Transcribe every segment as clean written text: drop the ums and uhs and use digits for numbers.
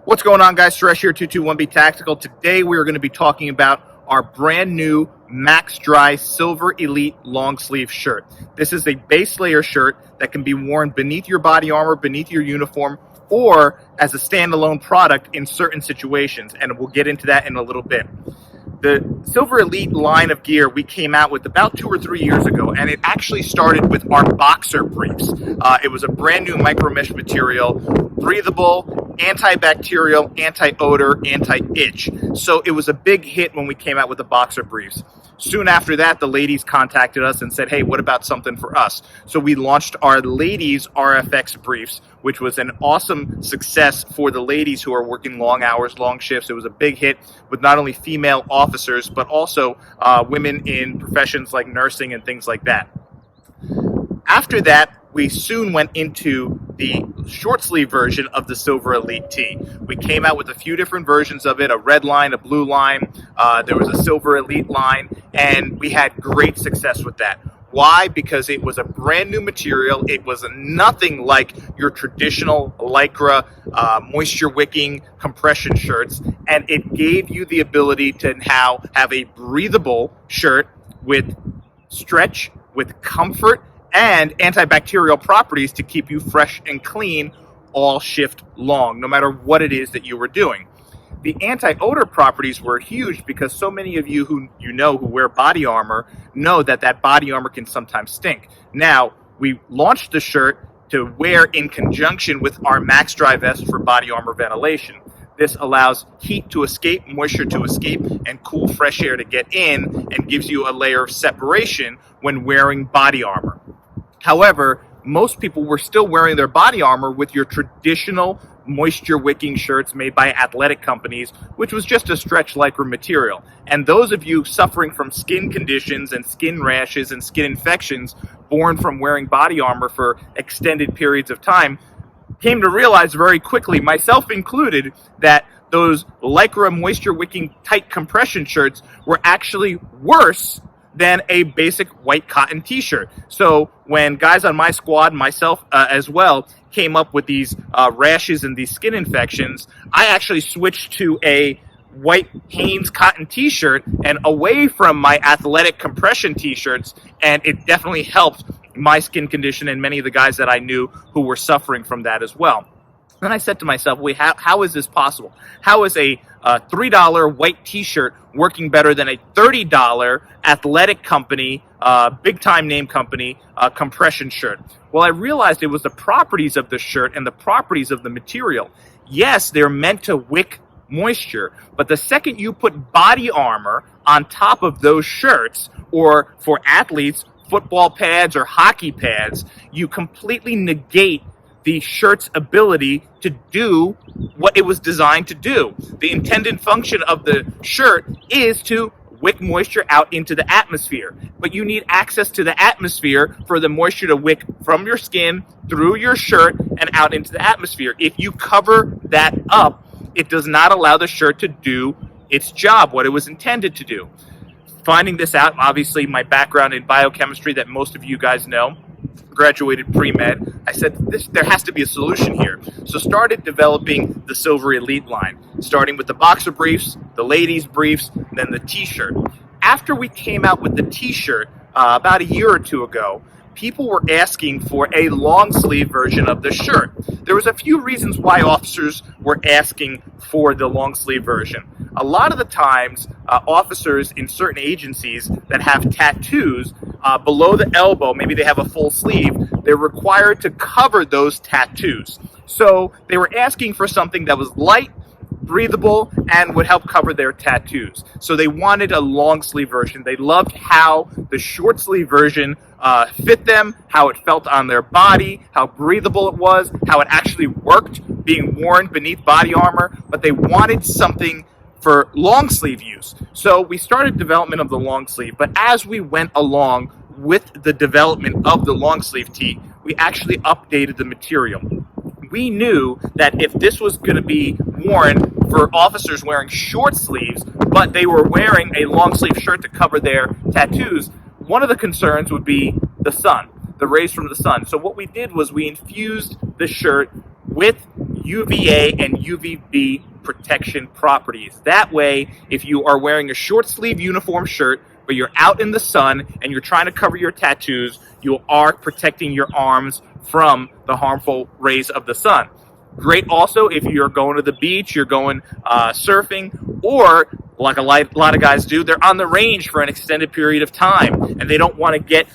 What's going on, guys? Suresh here, 221B Tactical. Today we are going to be talking about our brand new Maxx-Dri Silver Elite long sleeve shirt. This is a base layer shirt that can be worn beneath your body armor, beneath your uniform, or as a standalone product in certain situations, and we'll get into that in a little bit. The Silver Elite line of gear we came out with about 2 or 3 years ago, and it actually started with our boxer briefs. It was a brand new micro mesh material, breathable, anti-bacterial, anti-odor, anti-itch. So it was a big hit when we came out with the boxer briefs. Soon after that, the ladies contacted us and said, hey, what about something for us? So we launched our ladies RFX briefs, which was an awesome success for the ladies who are working long hours, long shifts. It was a big hit with not only female officers, but also women in professions like nursing and things like that. After that, we soon went into the short sleeve version of the Silver Elite tee. We came out with a few different versions of it, a red line, a blue line, there was a Silver Elite line, and we had great success with that. Why? Because it was a brand new material. It was nothing like your traditional Lycra moisture wicking compression shirts, and it gave you the ability to now have a breathable shirt with stretch, with comfort, and antibacterial properties to keep you fresh and clean all shift long, no matter what it is that you were doing. The anti-odor properties were huge because so many of you who wear body armor know that body armor can sometimes stink. Now, we launched the shirt to wear in conjunction with our Maxx-Dri vest for body armor ventilation. This allows heat to escape, moisture to escape, and cool fresh air to get in, and gives you a layer of separation when wearing body armor. However, most people were still wearing their body armor with your traditional moisture wicking shirts made by athletic companies, which was just a stretch Lycra material. And those of you suffering from skin conditions and skin rashes and skin infections born from wearing body armor for extended periods of time came to realize very quickly, myself included, that those Lycra moisture wicking tight compression shirts were actually worse than a basic white cotton t-shirt. So when guys on my squad, myself as well, came up with these rashes and these skin infections, I actually switched to a white Hanes cotton t-shirt and away from my athletic compression t-shirts, and it definitely helped my skin condition and many of the guys that I knew who were suffering from that as well. Then I said to myself, wait, how is this possible? How is a $3 white t-shirt working better than a $30 athletic company, big-time name company, compression shirt? Well, I realized it was the properties of the shirt and the properties of the material. Yes, they're meant to wick moisture, but the second you put body armor on top of those shirts, or for athletes, football pads or hockey pads, you completely negate the shirt's ability to do what it was designed to do. The intended function of the shirt is to wick moisture out into the atmosphere, but you need access to the atmosphere for the moisture to wick from your skin, through your shirt, and out into the atmosphere. If you cover that up, it does not allow the shirt to do its job, what it was intended to do. Finding this out, obviously my background in biochemistry that most of you guys know, graduated pre-med, I said there has to be a solution here. So started developing the Silver Elite line, starting with the boxer briefs, the ladies briefs, then the t-shirt. After we came out with the t-shirt about a year or two ago, people were asking for a long sleeve version of the shirt. There was a few reasons why officers were asking for the long sleeve version. A lot of the times, officers in certain agencies that have tattoos below the elbow, maybe they have a full sleeve, they're required to cover those tattoos. So they were asking for something that was light, breathable, and would help cover their tattoos. So they wanted a long sleeve version. They loved how the short sleeve version fit them, how it felt on their body, how breathable it was, how it actually worked being worn beneath body armor, but they wanted something for long sleeve use. So we started development of the long sleeve, but as we went along with the development of the long sleeve tee, we actually updated the material. We knew that if this was going to be worn for officers wearing short sleeves, but they were wearing a long sleeve shirt to cover their tattoos, one of the concerns would be the sun, the rays from the sun. So what we did was we infused the shirt with UVA and UVB protection properties. That way, if you are wearing a short sleeve uniform shirt, but you're out in the sun and you're trying to cover your tattoos, you are protecting your arms from the harmful rays of the sun. Great also if you're going to the beach, you're going surfing, or like a lot of guys do, they're on the range for an extended period of time and they don't want to get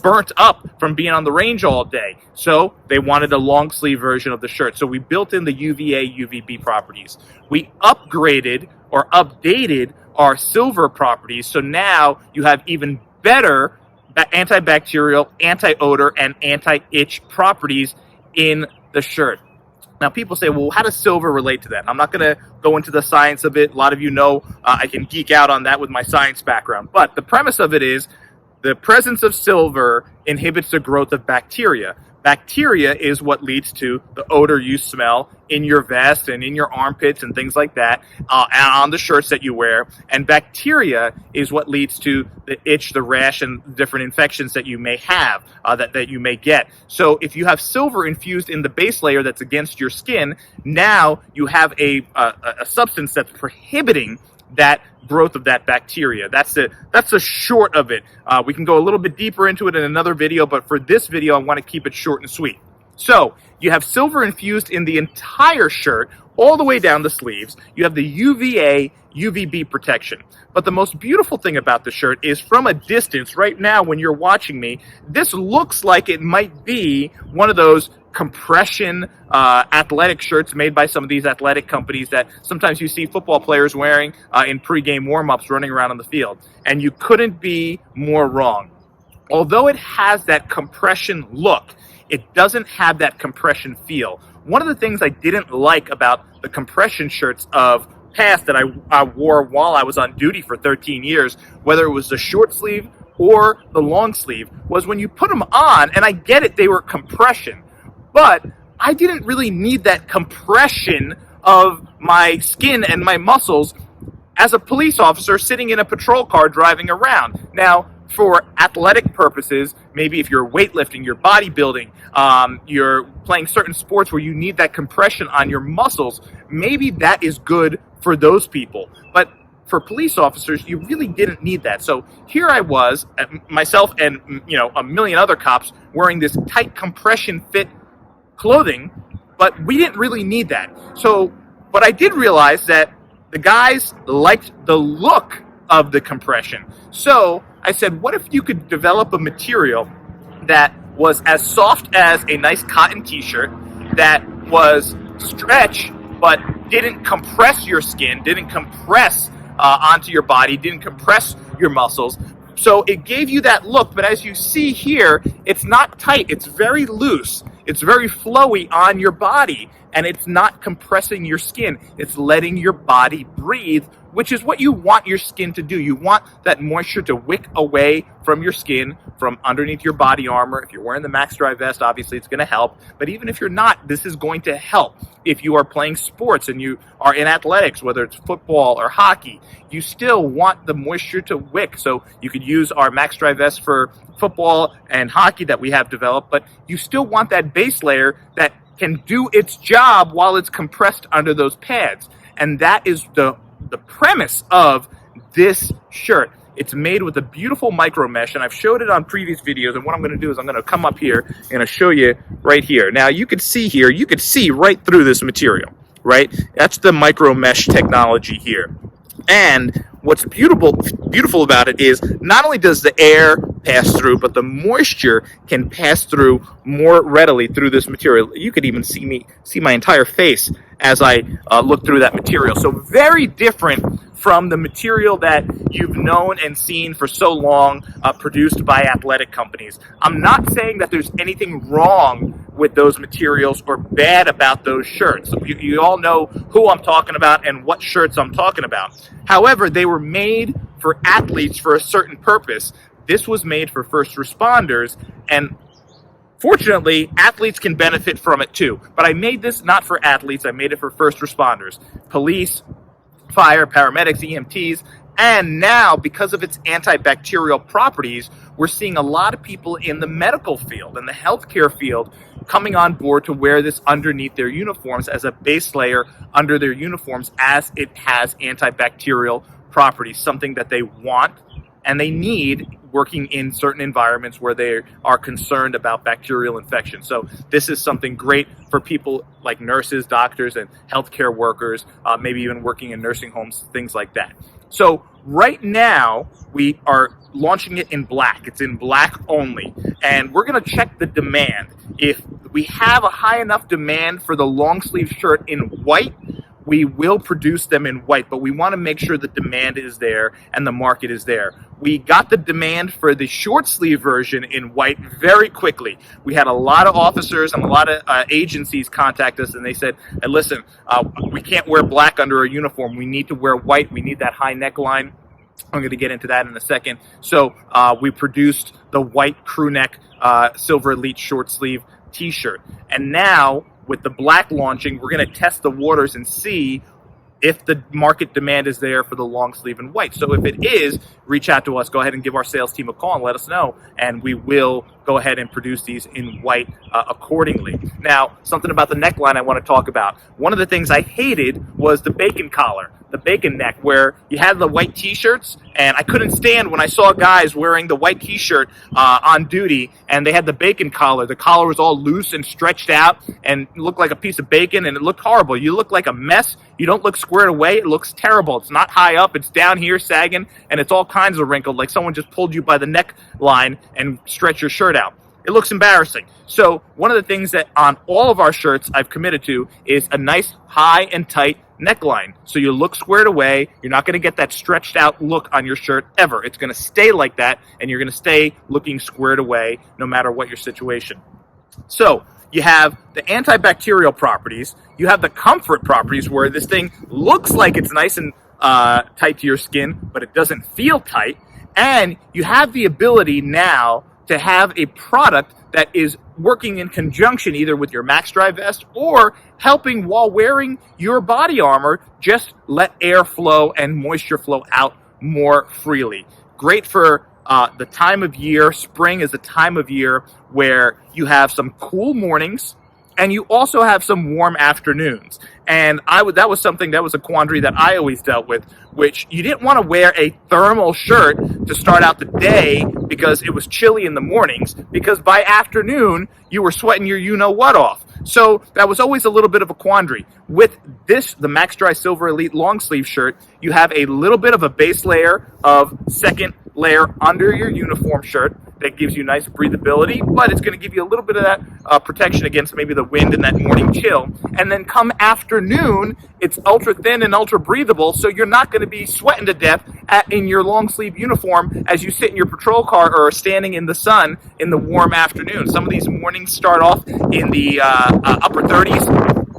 burnt up from being on the range all day. So they wanted a long sleeve version of the shirt. So we built in the UVA, UVB properties. We upgraded or updated our silver properties. So now you have even better antibacterial, anti-odor, and anti-itch properties in the shirt. Now people say, well, how does silver relate to that? I'm not going to go into the science of it. A lot of you know I can geek out on that with my science background. But the premise of it is the presence of silver inhibits the growth of bacteria. Bacteria is what leads to the odor you smell in your vest and in your armpits and things like that, and on the shirts that you wear. And bacteria is what leads to the itch, the rash, and different infections that you may have, that you may get. So if you have silver infused in the base layer that's against your skin, now you have a substance that's prohibiting that growth of that bacteria. That's the short of it. We can go a little bit deeper into it in another video, but for this video, I want to keep it short and sweet. So you have silver infused in the entire shirt, all the way down the sleeves. You have the UVA, UVB protection. But the most beautiful thing about the shirt is from a distance, right now when you're watching me, this looks like it might be one of those compression athletic shirts made by some of these athletic companies that sometimes you see football players wearing in pregame warm-ups running around on the field. And you couldn't be more wrong. Although it has that compression look, it doesn't have that compression feel. One of the things I didn't like about the compression shirts of past that I wore while I was on duty for 13 years, whether it was the short sleeve or the long sleeve, was when you put them on, and I get it, they were compression, but I didn't really need that compression of my skin and my muscles as a police officer sitting in a patrol car driving around. Now, for athletic purposes, maybe if you're weightlifting, you're bodybuilding, you're playing certain sports where you need that compression on your muscles, maybe that is good for those people. But for police officers, you really didn't need that. So here I was, myself and a million other cops, wearing this tight compression fit clothing, but we didn't really need that. So, but I did realize that the guys liked the look of the compression. So I said, what if you could develop a material that was as soft as a nice cotton t-shirt, that was stretch but didn't compress your skin, didn't compress onto your body, didn't compress your muscles. So it gave you that look, but as you see here, it's not tight, it's very loose, it's very flowy on your body, and it's not compressing your skin. It's letting your body breathe, which is what you want your skin to do. You want that moisture to wick away from your skin, from underneath your body armor. If you're wearing the Maxx-Dri vest, obviously it's going to help. But even if you're not, this is going to help. If you are playing sports and you are in athletics, whether it's football or hockey, you still want the moisture to wick. So you could use our Maxx-Dri vest for football and hockey that we have developed, but you still want that base layer that can do its job while it's compressed under those pads. And that is the premise of this shirt. It's made with a beautiful micro mesh, and I've showed it on previous videos, and what I'm going to do is I'm going to come up here and I'll show you right here. Now you can see here, you can see right through this material, right? That's the micro mesh technology here. And what's beautiful about it is not only does the air pass through, but the moisture can pass through more readily through this material. You could even see my entire face as I look through that material. So very different from the material that you've known and seen for so long, produced by athletic companies. I'm not saying that there's anything wrong with those materials or bad about those shirts. You all know who I'm talking about and what shirts I'm talking about. However, they were made for athletes for a certain purpose. This was made for first responders, and fortunately, athletes can benefit from it too. But I made this not for athletes, I made it for first responders. Police, fire, paramedics, EMTs, and now, because of its antibacterial properties, we're seeing a lot of people in the medical field and the healthcare field coming on board to wear this underneath their uniforms as a base layer under their uniforms, as it has antibacterial properties, something that they want and they need working in certain environments where they are concerned about bacterial infection. So this is something great for people like nurses, doctors, and healthcare workers, maybe even working in nursing homes, things like that. So right now, we are launching it in black. It's in black only. And we're going to check the demand. If we have a high enough demand for the long sleeve shirt in white, we will produce them in white, but we want to make sure the demand is there and the market is there. We got the demand for the short sleeve version in white very quickly. We had a lot of officers and a lot of agencies contact us, and they said, hey, listen, we can't wear black under a uniform. We need to wear white. We need that high neckline. I'm going to get into that in a second. So we produced the white crew neck Silver Elite short sleeve t-shirt. And now, with the black launching, we're going to test the waters and see if the market demand is there for the long sleeve in white. So if it is, reach out to us. Go ahead and give our sales team a call and let us know, and we will go ahead and produce these in white accordingly. Now, something about the neckline I want to talk about. One of the things I hated was the bacon collar, the bacon neck, where you had the white t-shirts, and I couldn't stand when I saw guys wearing the white t-shirt on duty, and they had the bacon collar. The collar was all loose and stretched out and looked like a piece of bacon, and it looked horrible. You look like a mess. You don't look squared away. It looks terrible. It's not high up. It's down here sagging, and it's all kinds of wrinkled, like someone just pulled you by the neckline and stretched your shirt out. It looks embarrassing. So one of the things that on all of our shirts I've committed to is a nice high and tight neckline. So you look squared away. You're not going to get that stretched out look on your shirt ever. It's going to stay like that, and you're going to stay looking squared away no matter what your situation. So you have the antibacterial properties. You have the comfort properties, where this thing looks like it's nice and tight to your skin, but it doesn't feel tight. And you have the ability now to have a product that is working in conjunction either with your Maxx-Dri vest or helping while wearing your body armor, just let air flow and moisture flow out more freely. Great for the time of year. Spring is the time of year where you have some cool mornings and you also have some warm afternoons. And that was a quandary that I always dealt with, which you didn't want to wear a thermal shirt to start out the day because it was chilly in the mornings, because by afternoon you were sweating your you-know-what off. So that was always a little bit of a quandary. With this, the Maxx-Dri Silver Elite long sleeve shirt, you have a little bit of a base layer of second layer under your uniform shirt that gives you nice breathability, but it's going to give you a little bit of that protection against maybe the wind and that morning chill. And then come afternoon, it's ultra thin and ultra breathable, so you're not going to be sweating to death in your long sleeve uniform as you sit in your patrol car or standing in the sun in the warm afternoon. Some of these mornings start off in the upper 30s,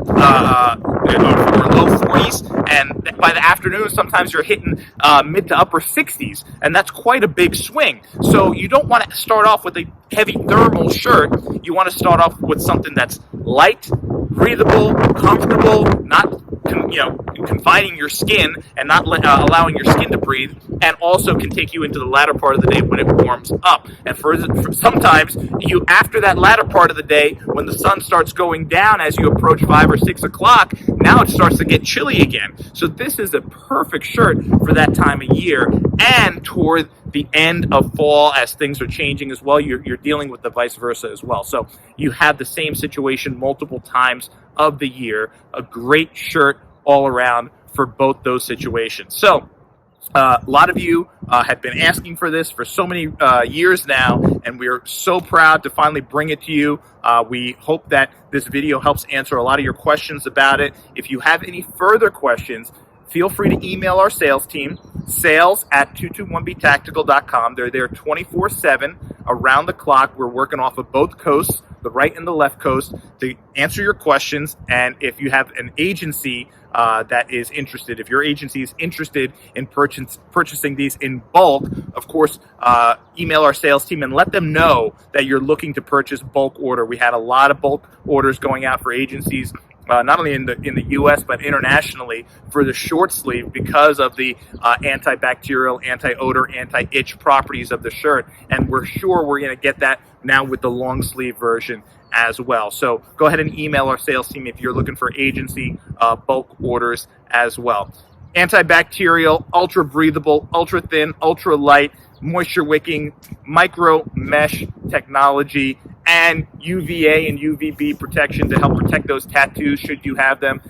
or low 40s, and by the afternoon sometimes you're hitting mid to upper 60s, and that's quite a big swing. So you don't want to start off with a heavy thermal shirt. You want to start off with something that's light, breathable, comfortable, not confining your skin and not allowing your skin to breathe, and also can take you into the latter part of the day when it warms up. And for sometimes you, after that latter part of the day, when the sun starts going down as you approach 5 or 6 o'clock, now it starts to get chilly again. So this is a perfect shirt for that time of year, and toward the end of fall as things are changing as well. You're dealing with the vice versa as well. So you have the same situation multiple times of the year. A great shirt all around for both those situations. So a lot of you have been asking for this for so many years now, and we're so proud to finally bring it to you. We hope that this video helps answer a lot of your questions about it. If you have any further questions, feel free to email our sales team, sales@221btactical.com. They're there 24/7 around the clock. We're working off of both coasts, the right and the left coast, to answer your questions. And if you have an agency that is interested, if your agency is interested in purchasing these in bulk, of course, email our sales team and let them know that you're looking to purchase bulk order. We had a lot of bulk orders going out for agencies not only in the U.S. but internationally for the short sleeve because of the antibacterial, anti-odor, anti-itch properties of the shirt. And we're sure we're going to get that now with the long sleeve version as well. So go ahead and email our sales team if you're looking for agency bulk orders as well. Antibacterial, ultra breathable, ultra thin, ultra light, moisture wicking, micro mesh technology, and UVA and UVB protection to help protect those tattoos should you have them.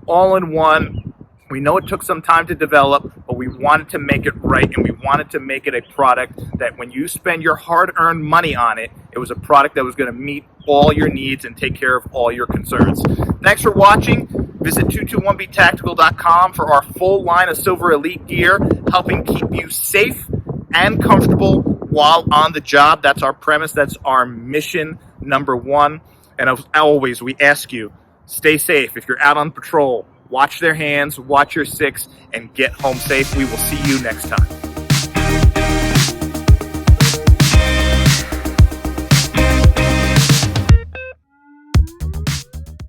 All in one. We know it took some time to develop, but we wanted to make it right, and we wanted to make it a product that when you spend your hard-earned money on it, it was a product that was going to meet all your needs and take care of all your concerns. Thanks for watching. Visit 221btactical.com for our full line of Silver Elite gear, helping keep you safe and comfortable while on the job. That's our premise. That's our mission number one. And as always, we ask you, stay safe. If you're out on patrol, watch their hands, watch your six, and get home safe. We will see you next time.